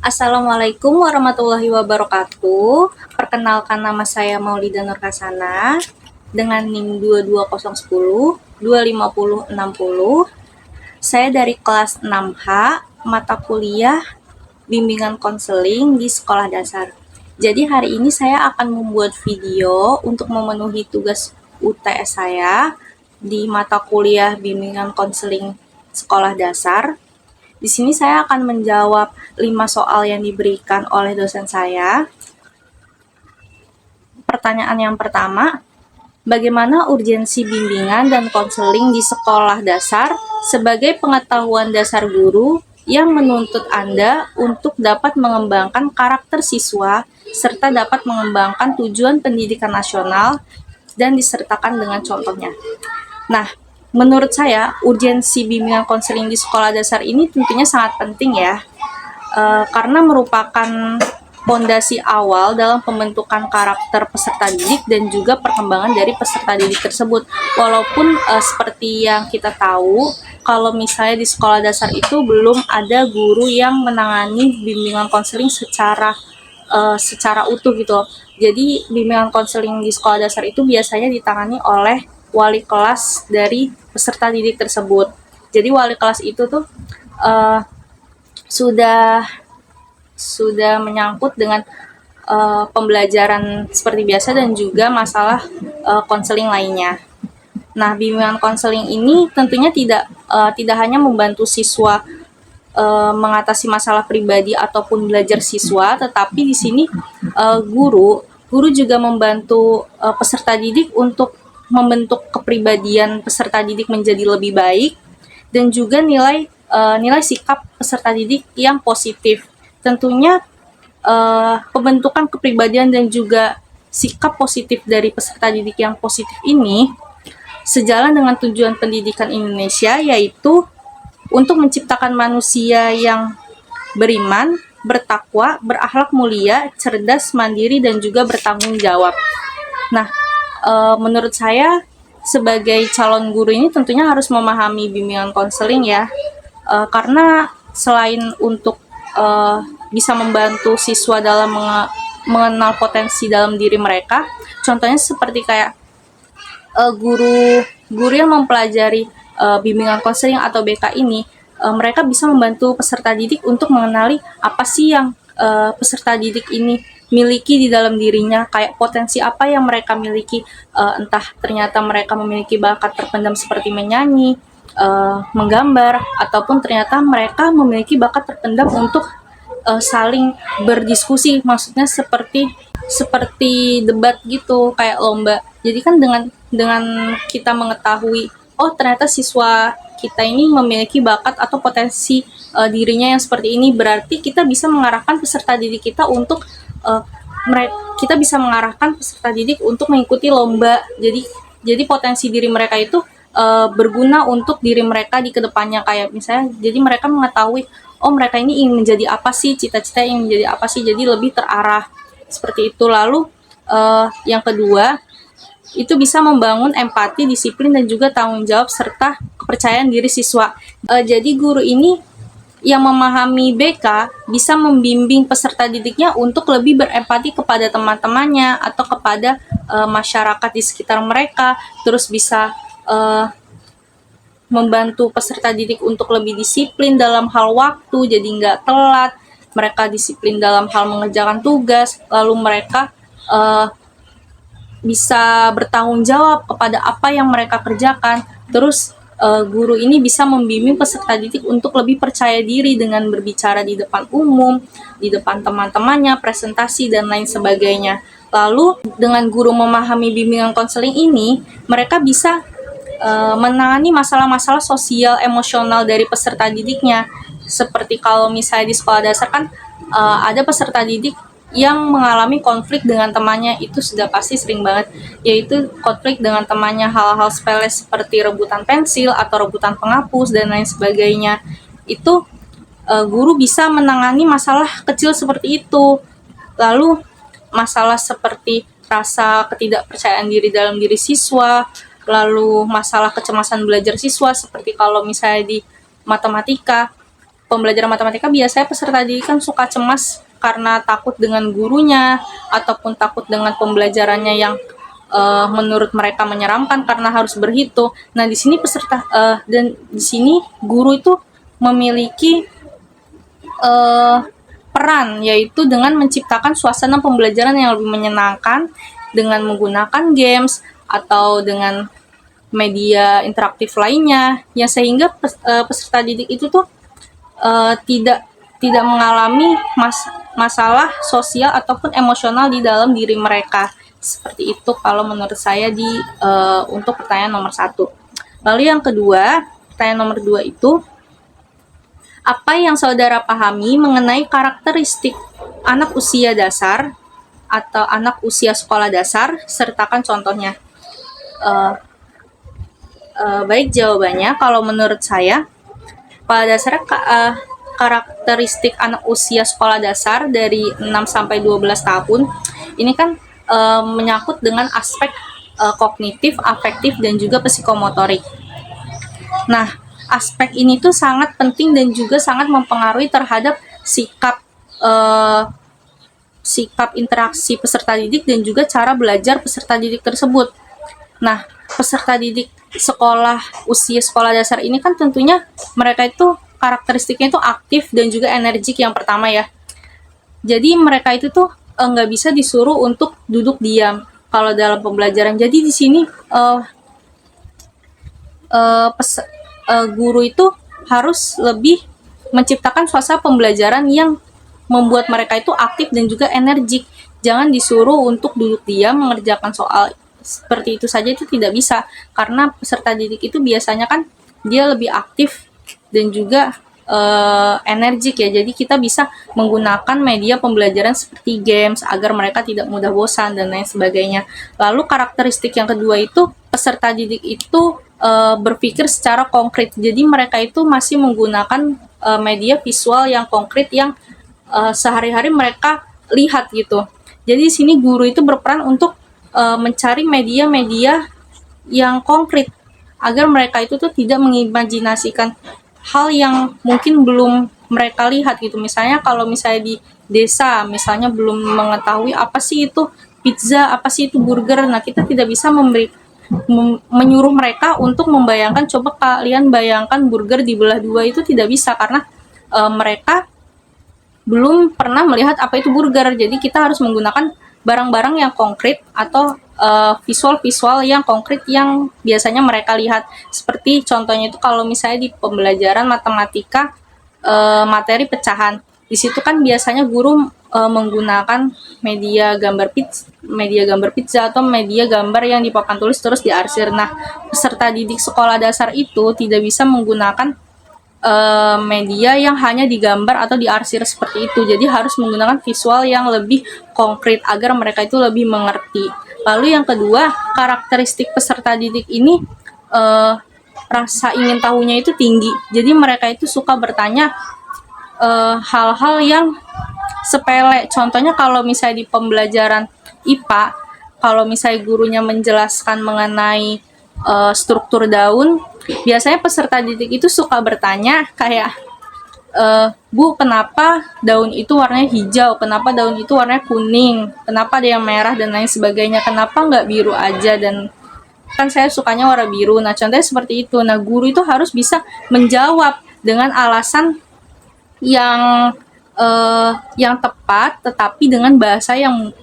Assalamualaikum warahmatullahi wabarakatuh. Perkenalkan, nama saya Maulida Nurhasana dengan NIM 22010 25060. Saya dari kelas 6H, mata kuliah bimbingan konseling di sekolah dasar. Jadi hari ini saya akan membuat video untuk memenuhi tugas UTS saya di mata kuliah bimbingan konseling sekolah dasar. Di sini saya akan menjawab 5 soal yang diberikan oleh dosen saya. Pertanyaan yang pertama, bagaimana urgensi bimbingan dan konseling di sekolah dasar sebagai pengetahuan dasar guru yang menuntut Anda untuk dapat mengembangkan karakter siswa serta dapat mengembangkan tujuan pendidikan nasional dan disertakan dengan contohnya. Nah, menurut saya, urgensi bimbingan konseling di sekolah dasar ini tentunya sangat penting ya, karena merupakan fondasi awal dalam pembentukan karakter peserta didik dan juga perkembangan dari peserta didik tersebut. Walaupun seperti yang kita tahu, kalau misalnya di sekolah dasar itu belum ada guru yang menangani bimbingan konseling secara utuh gitu. Jadi bimbingan konseling di sekolah dasar itu biasanya ditangani oleh wali kelas dari peserta didik tersebut. Jadi wali kelas itu tuh sudah menyangkut dengan pembelajaran seperti biasa dan juga masalah konseling lainnya. Nah, bimbingan konseling ini tentunya tidak hanya membantu siswa mengatasi masalah pribadi ataupun belajar siswa, tetapi di sini guru juga membantu peserta didik untuk membentuk kepribadian peserta didik menjadi lebih baik dan juga nilai sikap peserta didik yang positif. Tentunya pembentukan kepribadian dan juga sikap positif dari peserta didik yang positif ini sejalan dengan tujuan pendidikan Indonesia, yaitu untuk menciptakan manusia yang beriman, bertakwa, berakhlak mulia, cerdas, mandiri, dan juga bertanggung jawab. Nah, menurut saya sebagai calon guru ini tentunya harus memahami bimbingan konseling ya, karena selain untuk bisa membantu siswa dalam mengenal potensi dalam diri mereka, contohnya seperti kayak guru yang mempelajari bimbingan konseling atau BK ini, mereka bisa membantu peserta didik untuk mengenali apa sih yang peserta didik ini miliki di dalam dirinya, kayak potensi apa yang mereka miliki, entah ternyata mereka memiliki bakat terpendam seperti menyanyi, menggambar, ataupun ternyata mereka memiliki bakat terpendam untuk saling berdiskusi, maksudnya seperti debat gitu, kayak lomba. Jadi kan dengan kita mengetahui, oh ternyata siswa kita ini memiliki bakat atau potensi dirinya yang seperti ini, berarti kita bisa mengarahkan peserta didik kita untuk mengikuti lomba. Jadi potensi diri mereka itu berguna untuk diri mereka di kedepannya, kayak misalnya jadi mereka mengetahui, oh mereka ini ingin menjadi apa sih, cita-cita ingin menjadi apa sih, jadi lebih terarah seperti itu. Lalu yang kedua, itu bisa membangun empati, disiplin, dan juga tanggung jawab serta kepercayaan diri siswa. Jadi guru ini yang memahami BK bisa membimbing peserta didiknya untuk lebih berempati kepada teman-temannya atau kepada masyarakat di sekitar mereka, terus bisa membantu peserta didik untuk lebih disiplin dalam hal waktu, jadi nggak telat, mereka disiplin dalam hal mengerjakan tugas, lalu mereka bisa bertanggung jawab kepada apa yang mereka kerjakan. Terus guru ini bisa membimbing peserta didik untuk lebih percaya diri dengan berbicara di depan umum, di depan teman-temannya, presentasi, dan lain sebagainya. Lalu dengan guru memahami bimbingan konseling ini, mereka bisa menangani masalah-masalah sosial emosional dari peserta didiknya. Seperti kalau misalnya di sekolah dasar kan ada peserta didik yang mengalami konflik dengan temannya, itu sudah pasti sering banget, yaitu konflik dengan temannya hal-hal sepele seperti rebutan pensil atau rebutan penghapus dan lain sebagainya. Itu guru bisa menangani masalah kecil seperti itu. Lalu masalah seperti rasa ketidakpercayaan diri dalam diri siswa, lalu masalah kecemasan belajar siswa seperti kalau misalnya di matematika, pembelajaran matematika biasanya peserta didik kan suka cemas karena takut dengan gurunya ataupun takut dengan pembelajarannya yang menurut mereka menyeramkan karena harus berhitung. Nah, di sini dan di sini guru itu memiliki peran, yaitu dengan menciptakan suasana pembelajaran yang lebih menyenangkan dengan menggunakan games atau dengan media interaktif lainnya, ya sehingga peserta didik itu tuh tidak mengalami masalah sosial ataupun emosional di dalam diri mereka. Seperti itu kalau menurut saya untuk pertanyaan nomor 1. Lalu yang kedua, pertanyaan nomor 2 itu, apa yang saudara pahami mengenai karakteristik anak usia dasar atau anak usia sekolah dasar? Sertakan contohnya. Baik, jawabannya kalau menurut saya, pada dasarnya karakteristik anak usia sekolah dasar dari 6 sampai 12 tahun ini kan menyangkut dengan aspek kognitif, afektif, dan juga psikomotorik. Nah, aspek ini tuh sangat penting dan juga sangat mempengaruhi terhadap sikap interaksi peserta didik dan juga cara belajar peserta didik tersebut. Nah, peserta didik usia sekolah dasar ini kan tentunya mereka itu karakteristiknya itu aktif dan juga energik yang pertama ya. Jadi mereka itu tuh nggak bisa disuruh untuk duduk diam kalau dalam pembelajaran. Jadi di sini guru itu harus lebih menciptakan suasana pembelajaran yang membuat mereka itu aktif dan juga energik. Jangan disuruh untuk duduk diam mengerjakan soal seperti itu saja, itu tidak bisa, karena peserta didik itu biasanya kan dia lebih aktif dan juga energik ya. Jadi kita bisa menggunakan media pembelajaran seperti games agar mereka tidak mudah bosan dan lain sebagainya. Lalu karakteristik yang kedua itu, peserta didik itu berpikir secara konkret. Jadi mereka itu masih menggunakan media visual yang konkret yang sehari-hari mereka lihat gitu. Jadi di sini guru itu berperan untuk mencari media-media yang konkret agar mereka itu tuh tidak mengimajinasikan hal yang mungkin belum mereka lihat gitu. Misalnya kalau misalnya di desa, misalnya belum mengetahui apa sih itu pizza, apa sih itu burger. Nah, kita tidak bisa menyuruh mereka untuk membayangkan, coba kalian bayangkan burger dibelah dua, itu tidak bisa karena mereka belum pernah melihat apa itu burger. Jadi kita harus menggunakan barang-barang yang konkret atau visual-visual yang konkret yang biasanya mereka lihat. Seperti contohnya itu kalau misalnya di pembelajaran matematika materi pecahan, di situ kan biasanya guru menggunakan media gambar pizza atau media gambar yang di papan tulis terus diarsir. Nah, peserta didik sekolah dasar itu tidak bisa menggunakan media yang hanya digambar atau diarsir seperti itu. Jadi harus menggunakan visual yang lebih konkret agar mereka itu lebih mengerti. Lalu yang kedua, karakteristik peserta didik ini rasa ingin tahunya itu tinggi. Jadi mereka itu suka bertanya hal-hal yang sepele. Contohnya kalau misalnya di pembelajaran IPA, kalau misalnya gurunya menjelaskan mengenai struktur daun, biasanya peserta didik itu suka bertanya kayak, Bu, kenapa daun itu warnanya hijau? Kenapa daun itu warnanya kuning? Kenapa ada yang merah dan lain sebagainya? Kenapa nggak biru aja? Dan kan saya sukanya warna biru. Nah, contohnya seperti itu. Nah, guru itu harus bisa menjawab dengan alasan yang tepat, tetapi dengan bahasa yang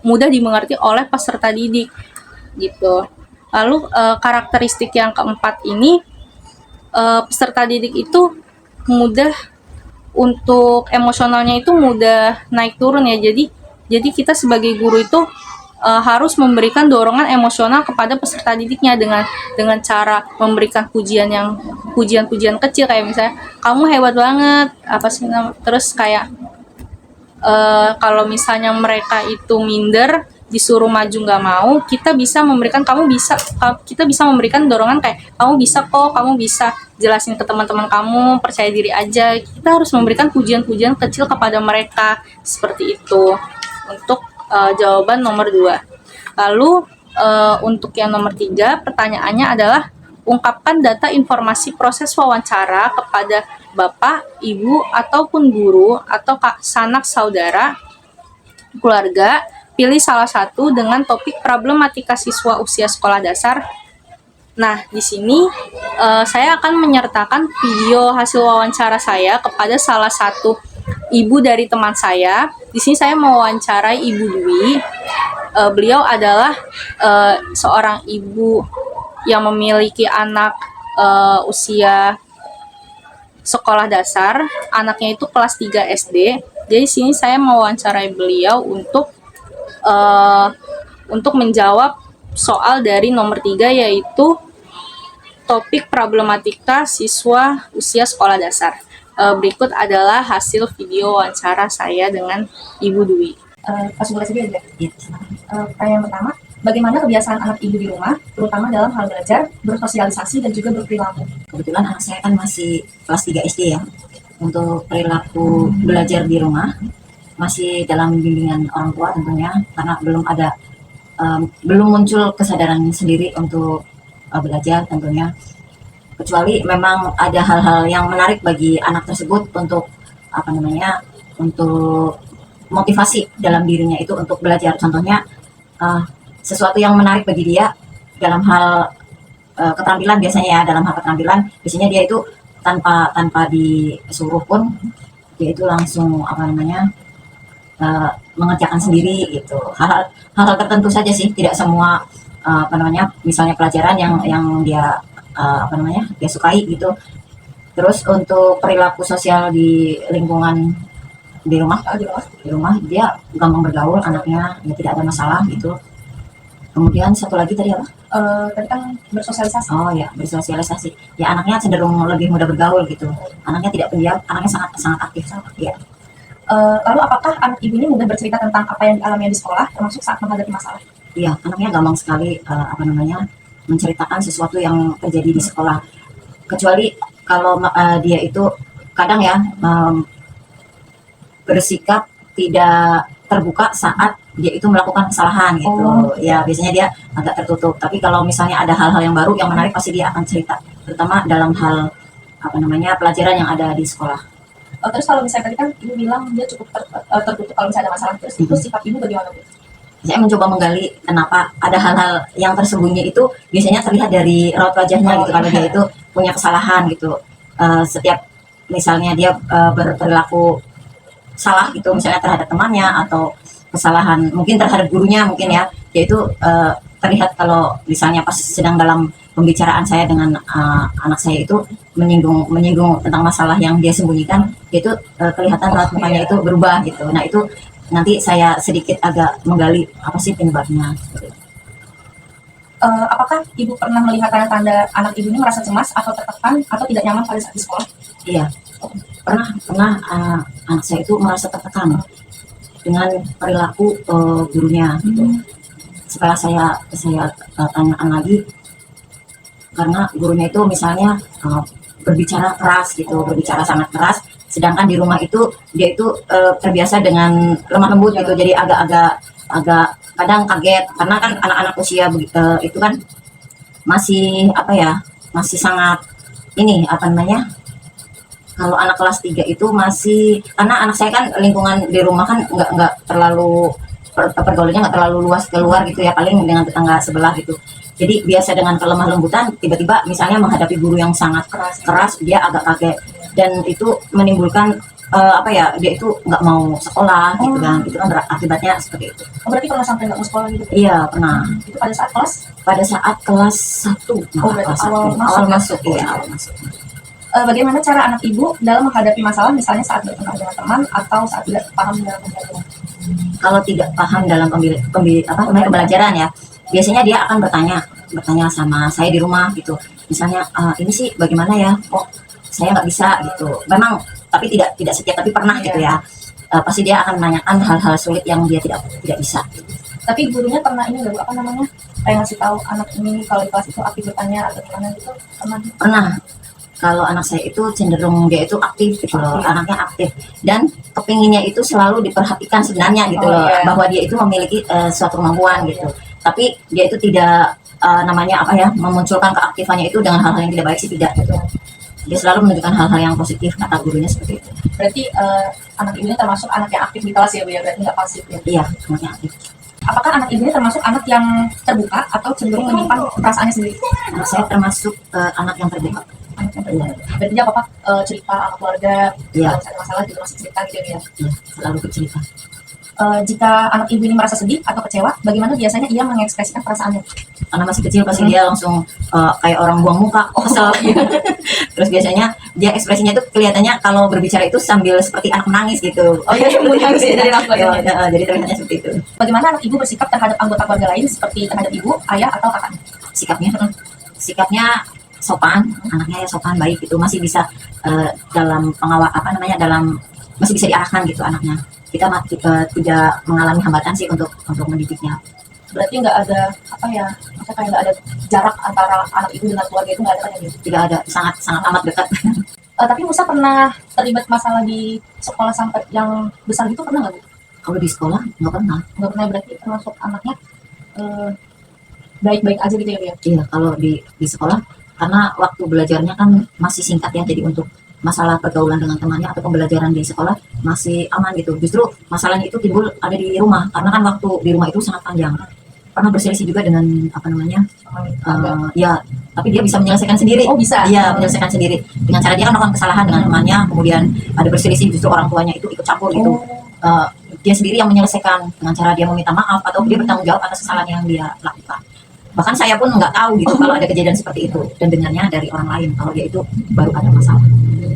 mudah dimengerti oleh peserta didik gitu. Lalu karakteristik yang keempat ini, peserta didik itu mudah untuk emosionalnya itu mudah naik turun ya. Jadi kita sebagai guru itu harus memberikan dorongan emosional kepada peserta didiknya dengan cara memberikan pujian-pujian kecil, kayak misalnya kamu hebat banget, apa sih terus kayak kalau misalnya mereka itu minder, disuruh maju nggak mau, kita bisa memberikan dorongan kayak kamu bisa kok, kamu bisa, jelasin ke teman-teman kamu, percaya diri aja. Kita harus memberikan pujian-pujian kecil kepada mereka seperti itu untuk jawaban nomor 2. Lalu untuk yang nomor 3, pertanyaannya adalah ungkapkan data informasi proses wawancara kepada bapak, ibu, ataupun guru atau sanak saudara, keluarga. Pilih salah satu dengan topik problematika siswa usia sekolah dasar. Nah, di sini saya akan menyertakan video hasil wawancara saya kepada salah satu ibu dari teman saya. Di sini saya mewawancarai Ibu Dwi. Beliau adalah seorang ibu yang memiliki anak usia sekolah dasar. Anaknya itu kelas 3 SD. Jadi di sini saya mewawancarai beliau untuk menjawab soal dari nomor 3, yaitu topik problematika siswa usia sekolah dasar. Berikut adalah hasil video wawancara saya dengan Ibu Dwi. Pas mulai saja ya. Pertanyaan pertama, bagaimana kebiasaan anak ibu di rumah, terutama dalam hal belajar, bersosialisasi, dan juga berperilaku? Kebetulan anak saya kan masih kelas 3 SD ya. Untuk perilaku belajar di rumah masih dalam bimbingan orang tua tentunya, karena belum muncul kesadaran sendiri untuk belajar tentunya. Kecuali memang ada hal-hal yang menarik bagi anak tersebut untuk untuk motivasi dalam dirinya itu untuk belajar. Contohnya sesuatu yang menarik bagi dia dalam hal keterampilan biasanya ya, dalam hal keterampilan biasanya dia itu tanpa disuruh pun dia itu langsung mengerjakan sendiri gitu. Hal-hal tertentu saja sih, tidak semua misalnya pelajaran yang dia dia sukai gitu. Terus untuk perilaku sosial di lingkungan di rumah dia gampang bergaul, anaknya ya tidak ada masalah gitu. Kemudian satu lagi tadi apa? Tadi kan bersosialisasi. Oh ya, bersosialisasi. Ya, anaknya cenderung lebih mudah bergaul gitu. Anaknya tidak pendiam, anaknya sangat aktif ya. Lalu apakah anak ibu ini mudah bercerita tentang apa yang dialami di sekolah, termasuk saat menghadapi masalah? Iya, anaknya gampang sekali menceritakan sesuatu yang terjadi di sekolah. Kecuali kalau dia itu kadang ya bersikap tidak terbuka saat dia itu melakukan kesalahan gitu. Ya, biasanya dia agak tertutup. Tapi kalau misalnya ada hal-hal yang baru yang menarik, pasti dia akan cerita, terutama dalam hal pelajaran yang ada di sekolah. Terus kalau misalnya tadi kan ibu bilang dia cukup tertutup kalau misalnya ada masalah, terus itu sifat ibu bagaimana, Bu? Saya mencoba menggali kenapa ada hal-hal yang tersembunyi itu biasanya terlihat dari raut wajahnya gitu. Kalau dia itu punya kesalahan gitu, setiap misalnya dia berperilaku salah gitu, misalnya terhadap temannya atau kesalahan mungkin terhadap gurunya mungkin ya, yaitu terlihat kalau misalnya pas sedang dalam pembicaraan saya dengan anak saya itu menyinggung tentang masalah yang dia sembunyikan, itu kelihatan raut mukanya itu berubah gitu. Nah, itu nanti saya sedikit agak menggali apa sih penyebabnya. Apakah ibu pernah melihat tanda-tanda anak ibu ini merasa cemas atau tertekan atau tidak nyaman pada saat di sekolah? Iya, pernah anak saya itu merasa tertekan dengan perilaku gurunya gitu. Setelah saya tanyakan lagi, karena gurunya itu misalnya berbicara keras gitu, berbicara sangat keras, sedangkan di rumah itu dia itu terbiasa dengan lemah lembut gitu, jadi agak kadang kaget karena kan anak-anak usia itu kan masih masih sangat kalau anak kelas 3 itu masih, karena anak saya kan lingkungan di rumah kan nggak terlalu pergaulannya nggak terlalu luas keluar gitu ya, paling dengan tetangga sebelah gitu. Jadi biasa dengan kelemah lembutan, tiba-tiba misalnya menghadapi guru yang sangat keras, dia agak kaget, dan itu menimbulkan dia itu nggak mau sekolah gitu kan. Itu kan akibatnya seperti itu. Berarti pernah sampai nggak mau sekolah gitu? Iya, pernah. Itu pada saat kelas? Pada saat kelas 1. Awal masuk. Bagaimana cara anak ibu dalam menghadapi masalah, misalnya saat bertengkar dengan teman atau saat tidak paham dalam pembelajaran? Kalau tidak paham dalam pembelajaran ya, biasanya dia akan bertanya sama saya di rumah gitu. Misalnya ini sih bagaimana ya? Kok saya nggak bisa gitu. Memang, tapi tidak setiap, tapi pernah gitu ya. Pasti dia akan menanyakan hal-hal sulit yang dia tidak bisa. Tapi gurunya pernah ini nggak, kayak ngasih tahu anak ini kalau di kelas itu aktif bertanya atau gimana gitu? Pernah. Kalau anak saya itu cenderung dia itu aktif gitu loh, anaknya aktif, dan kepinginnya itu selalu diperhatikan sebenarnya gitu loh, bahwa dia itu memiliki suatu kemampuan gitu. Tapi dia itu tidak memunculkan keaktifannya itu dengan hal-hal yang tidak baik sih, tidak gitu. Dia selalu menunjukkan hal-hal yang positif, kata gurunya seperti itu. Berarti anak ibu ini termasuk anak yang aktif di kelas ya Bu ya, berarti nggak pasif ya. Iya, semuanya aktif. Apakah anak ibu ini termasuk anak yang terbuka atau cenderung menyimpan perasaannya sendiri? Anak saya termasuk anak yang terbuka. Anak yang terbuka. Berarti dia apa-apa cerita sama keluarga, Iya. kalau misalnya masalah juga masih cerita gitu ya. Iya, selalu bercerita. Jika anak ibu ini merasa sedih atau kecewa, bagaimana biasanya ia mengekspresikan perasaannya? Karena masih kecil pasti dia langsung kayak orang buang muka, kesel. Terus biasanya dia ekspresinya itu kelihatannya kalau berbicara itu sambil seperti anak menangis gitu. Oh iya, menangis dari raut Iya, wajahnya. jadi terlihatnya seperti itu. Bagaimana anak ibu bersikap terhadap anggota keluarga lain seperti terhadap ibu, ayah, atau kakaknya? Sikapnya sopan, anaknya ya sopan, baik gitu, masih bisa dalam pengawal dalam masih bisa diarahkan gitu anaknya. Kita tidak mengalami hambatan sih untuk mendidiknya. Berarti nggak ada maksudnya kayak nggak ada jarak antara anak ibu dengan keluarga itu nggak ada kan ya? Tidak ada, sangat amat dekat. Tapi Musa pernah terlibat masalah di sekolah sampai yang besar gitu pernah nggak Bu? Kalau di sekolah nggak pernah. Nggak pernah, berarti termasuk anaknya eh, baik-baik aja gitu ya Bu ya? Iya, kalau di sekolah karena waktu belajarnya kan masih singkat ya, jadi untuk masalah pergaulan dengan temannya atau pembelajaran di sekolah masih aman gitu. Justru masalahnya itu timbul ada di rumah karena kan waktu di rumah itu sangat panjang. Pernah berselisih juga dengan ya, tapi dia bisa menyelesaikan sendiri. Oh bisa? Iya, menyelesaikan sendiri dengan cara dia kan melakukan kesalahan dengan temannya, kemudian ada berselisih, justru orang tuanya itu ikut campur gitu. Dia sendiri yang menyelesaikan dengan cara dia meminta maaf atau dia bertanggung jawab atas kesalahan yang dia lakukan. Bahkan saya pun nggak tahu gitu kalau ada kejadian seperti itu, dan dengarnya dari orang lain kalau dia itu baru ada masalah.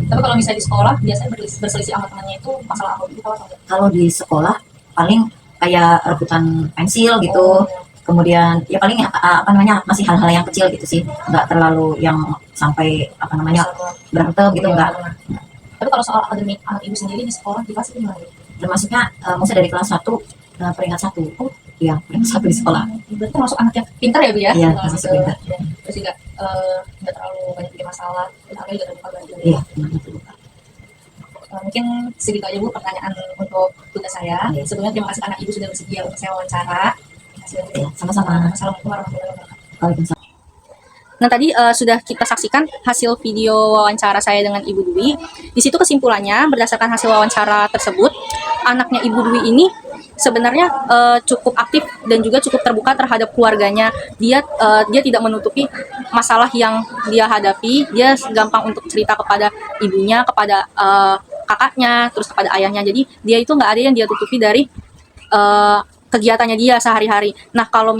Tapi kalau misalnya di sekolah biasanya berselisih sama temannya itu masalah apa gitu kalau Kalau di sekolah paling kayak rebutan pensil gitu, kemudian ya paling masih hal-hal yang kecil gitu sih, nggak terlalu yang sampai berantem gitu, nggak. Tapi kalau soal akademik anak ibu sendiri di sekolah di kelas itu gimana? Termasuknya maksudnya dari kelas 1 peringkat 1. Iya, peringkat 1 di sekolah. Berarti termasuk anak yang pintar ya Bu ya? Iya, termasuk pintar. Terus juga nggak terlalu banyak bikin masalah, dan anaknya juga terbuka banget. Iya, benar itu. Mungkin segitu aja Bu pertanyaan untuk tugas saya. Iya. Sebelumnya terima kasih karena Ibu sudah bersedia untuk saya wawancara. Terima kasih banyak. Iya, sama-sama. Assalamualaikum warahmatullahi wabarakatuh. Waalaikumsalam. Nah, tadi sudah kita saksikan hasil video wawancara saya dengan Ibu Dwi. Di situ kesimpulannya, berdasarkan hasil wawancara tersebut, anaknya Ibu Dwi ini sebenarnya cukup aktif dan juga cukup terbuka terhadap keluarganya. Dia tidak menutupi masalah yang dia hadapi. Dia gampang untuk cerita kepada ibunya, kepada kakaknya, terus kepada ayahnya. Jadi dia itu nggak ada yang dia tutupi dari kegiatannya dia sehari-hari. Nah, kalau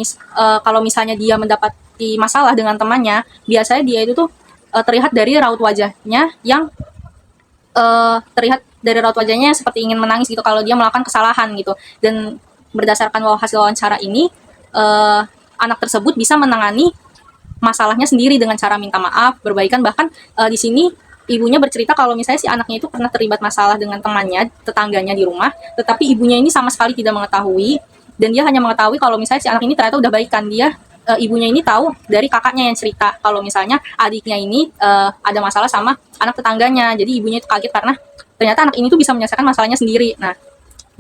misalnya dia mendapati masalah dengan temannya, biasanya dia itu tuh terlihat dari raut wajahnya yang seperti ingin menangis gitu kalau dia melakukan kesalahan gitu. Dan berdasarkan hasil wawancara ini, anak tersebut bisa menangani masalahnya sendiri dengan cara minta maaf, berbaikan. Bahkan di sini ibunya bercerita kalau misalnya si anaknya itu pernah terlibat masalah dengan temannya, tetangganya di rumah, tetapi ibunya ini sama sekali tidak mengetahui, dan dia hanya mengetahui kalau misalnya si anak ini ternyata udah baikan. Ibunya ini tahu dari kakaknya yang cerita kalau misalnya adiknya ini ada masalah sama anak tetangganya. Jadi ibunya itu kaget karena ternyata anak ini tuh bisa menyelesaikan masalahnya sendiri. Nah,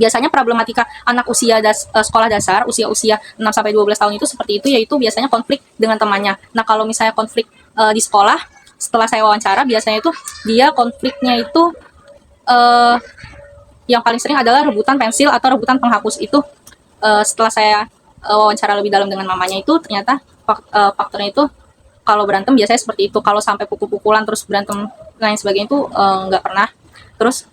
biasanya problematika anak usia sekolah dasar, usia 6-12 tahun itu seperti itu, yaitu biasanya konflik dengan temannya. Nah, kalau misalnya konflik di sekolah, setelah saya wawancara, biasanya itu dia konfliknya itu yang paling sering adalah rebutan pensil atau rebutan penghapus. Itu setelah saya wawancara lebih dalam dengan mamanya, itu ternyata faktornya itu kalau berantem biasanya seperti itu. Kalau sampai pukul-pukulan terus berantem lain sebagainya itu nggak pernah. Terus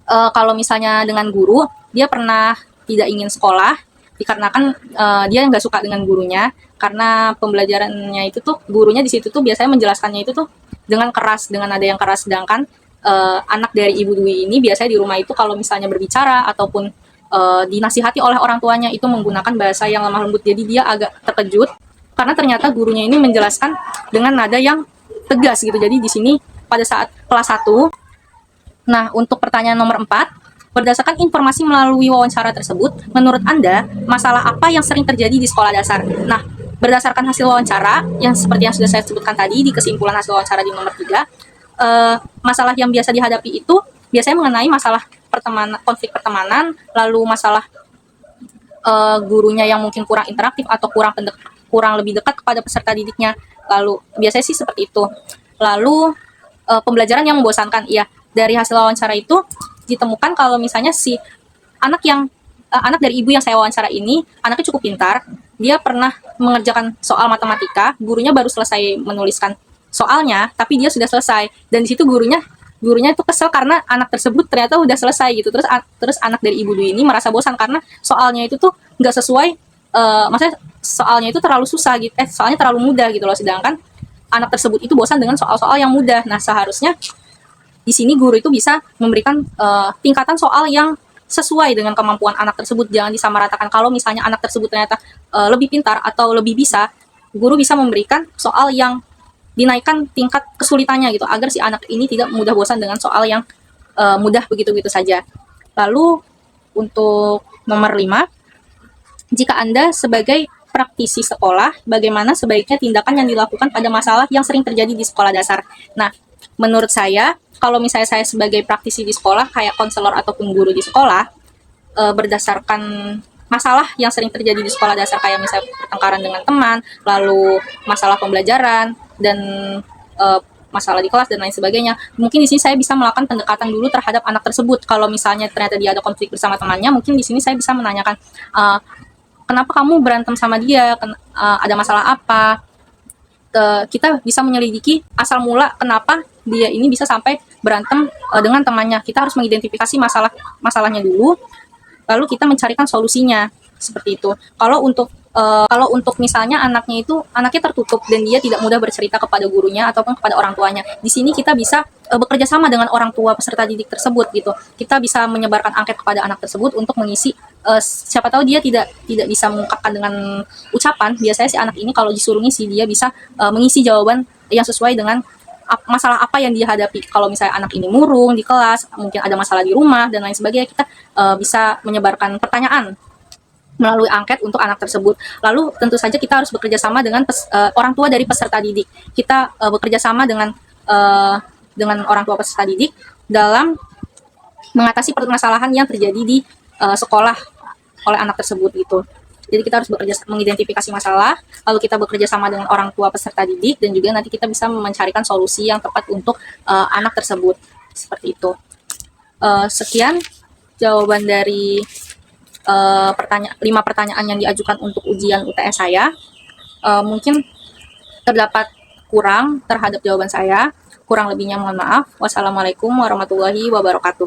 kalau misalnya dengan guru, dia pernah tidak ingin sekolah dikarenakan dia nggak suka dengan gurunya, karena pembelajarannya itu tuh gurunya di situ tuh biasanya menjelaskannya itu tuh dengan keras, dengan nada yang keras. Sedangkan anak dari Ibu Dwi ini biasanya di rumah itu kalau misalnya berbicara ataupun dinasihati oleh orang tuanya itu menggunakan bahasa yang lemah lembut. Jadi dia agak terkejut karena ternyata gurunya ini menjelaskan dengan nada yang tegas gitu. Jadi di sini pada saat kelas 1. Nah, untuk pertanyaan nomor 4, berdasarkan informasi melalui wawancara tersebut, menurut Anda masalah apa yang sering terjadi di sekolah dasar? Nah, berdasarkan hasil wawancara yang seperti yang sudah saya sebutkan tadi di kesimpulan hasil wawancara di nomor 3, masalah yang biasa dihadapi itu biasanya mengenai masalah konflik pertemanan, lalu masalah gurunya yang mungkin kurang interaktif atau kurang lebih dekat kepada peserta didiknya. Lalu biasanya sih seperti itu. Lalu pembelajaran yang membosankan. Iya, dari hasil wawancara itu ditemukan kalau misalnya si anak dari ibu yang saya wawancara ini anaknya cukup pintar. Dia pernah mengerjakan soal matematika, gurunya baru selesai menuliskan soalnya, tapi dia sudah selesai. Dan di situ gurunya itu kesel karena anak tersebut ternyata udah selesai gitu. Terus anak dari ibu Dwi ini merasa bosan karena soalnya itu tuh nggak sesuai, maksudnya soalnya itu terlalu susah gitu, soalnya terlalu mudah gitu loh. Sedangkan anak tersebut itu bosan dengan soal-soal yang mudah. Nah, seharusnya di sini guru itu bisa memberikan tingkatan soal yang sesuai dengan kemampuan anak tersebut. Jangan disamaratakan. Kalau misalnya anak tersebut ternyata lebih pintar atau lebih bisa, guru bisa memberikan soal yang dinaikkan tingkat kesulitannya gitu, agar si anak ini tidak mudah bosan dengan soal yang mudah begitu-begitu saja. Lalu untuk nomor 5, jika Anda sebagai praktisi sekolah, bagaimana sebaiknya tindakan yang dilakukan pada masalah yang sering terjadi di sekolah dasar? Nah, menurut saya, kalau misalnya saya sebagai praktisi di sekolah, kayak konselor ataupun guru di sekolah, berdasarkan masalah yang sering terjadi di sekolah dasar, kayak misalnya pertengkaran dengan teman, lalu masalah pembelajaran, dan masalah di kelas dan lain sebagainya. Mungkin di sini saya bisa melakukan pendekatan dulu terhadap anak tersebut. Kalau misalnya ternyata dia ada konflik bersama temannya, mungkin di sini saya bisa menanyakan, kenapa kamu berantem sama dia? Ada masalah apa? Kita bisa menyelidiki asal mula kenapa dia ini bisa sampai berantem dengan temannya. Kita harus mengidentifikasi masalahnya dulu, lalu kita mencarikan solusinya, seperti itu. Kalau untuk misalnya anaknya tertutup dan dia tidak mudah bercerita kepada gurunya ataupun kepada orang tuanya, di sini kita bisa bekerja sama dengan orang tua peserta didik tersebut gitu. Kita bisa menyebarkan angket kepada anak tersebut untuk mengisi, siapa tahu dia tidak bisa mengungkapkan dengan ucapan. Biasanya si anak ini kalau disuruh ngisi, dia bisa mengisi jawaban yang sesuai dengan masalah apa yang dia hadapi. Kalau misalnya anak ini murung di kelas, mungkin ada masalah di rumah dan lain sebagainya, kita bisa menyebarkan pertanyaan melalui angket untuk anak tersebut. Lalu tentu saja kita harus bekerja sama dengan orang tua dari peserta didik. Kita bekerja sama dengan orang tua peserta didik dalam mengatasi permasalahan yang terjadi di sekolah oleh anak tersebut gitu. Jadi kita harus mengidentifikasi masalah, lalu kita bekerja sama dengan orang tua peserta didik, dan juga nanti kita bisa mencarikan solusi yang tepat untuk anak tersebut. Seperti itu. Sekian jawaban dari 5 pertanyaan yang diajukan untuk ujian UTS saya. Mungkin terdapat kurang terhadap jawaban saya. Kurang lebihnya mohon maaf. Wassalamualaikum warahmatullahi wabarakatuh.